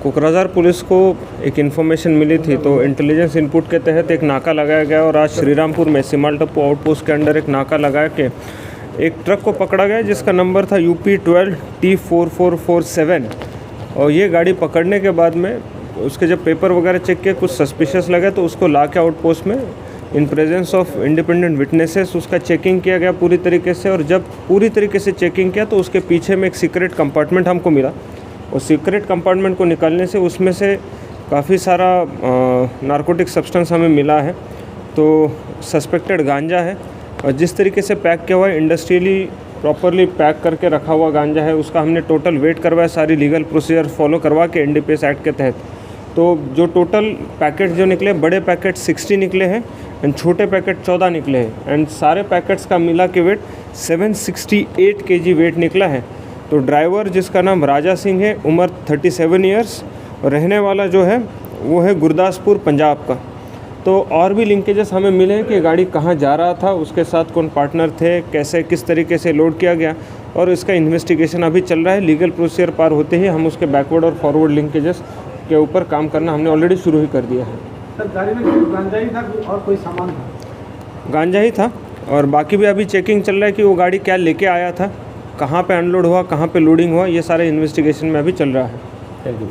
Kokrajhar police को एक information मिली थी, तो इंटेलिजेंस इनपुट के तहत एक नाका लगाया गया और आज श्रीरामपुर में सिमालटप्पू आउटपोस्ट के अंडर एक नाका लगा के एक ट्रक को पकड़ा गया जिसका नंबर था UP12T4447। और ये गाड़ी पकड़ने के बाद में उसके जब पेपर वगैरह चेक किए, कुछ सस्पिशियस लगे तो उसको ला के आउटपोस्ट में in presence of independent witnesses उसका चेकिंग किया गया पूरी तरीके से। और जब पूरी तरीके से चेकिंग किया तो उसके पीछे में एक सीक्रेट कंपार्टमेंट हमको मिला, और सीक्रेट कंपार्टमेंट को निकालने से उसमें से काफ़ी सारा नारकोटिक सब्सटेंस हमें मिला है। तो सस्पेक्टेड गांजा है, और जिस तरीके से पैक किया हुआ है, इंडस्ट्रियली प्रॉपरली पैक करके रखा हुआ गांजा है, उसका हमने टोटल वेट करवाया, सारी लीगल प्रोसीजर फॉलो करवा के NDPS एक्ट के तहत। तो जो टोटल पैकेट जो निकले, बड़े पैकेट 60 निकले हैं एंड छोटे पैकेट 14 निकले हैं, एंड सारे पैकेट्स का मिला के वेट 768 kg वेट निकला है। तो ड्राइवर जिसका नाम राजा सिंह है, उम्र 37 ईयर्स, और रहने वाला जो है वो है गुरदासपुर पंजाब का। तो और भी लिंकेजेस हमें मिले हैं कि गाड़ी कहाँ जा रहा था, उसके साथ कौन पार्टनर थे, कैसे किस तरीके से लोड किया गया, और इसका इन्वेस्टिगेशन अभी चल रहा है। लीगल प्रोसीजर पार होते ही हम उसके बैकवर्ड और फॉरवर्ड लिंकेजेस के ऊपर काम करना हमने ऑलरेडी शुरू ही कर दिया है। सर, गाड़ी में गांजा ही था और कोई सामान था? गांजा ही था, और बाकी भी अभी चेकिंग चल रहा है कि वो गाड़ी क्या लेके आया था, कहाँ पे अनलोड हुआ, कहाँ पे लोडिंग हुआ, ये सारे इन्वेस्टिगेशन में अभी चल रहा है। Thank you.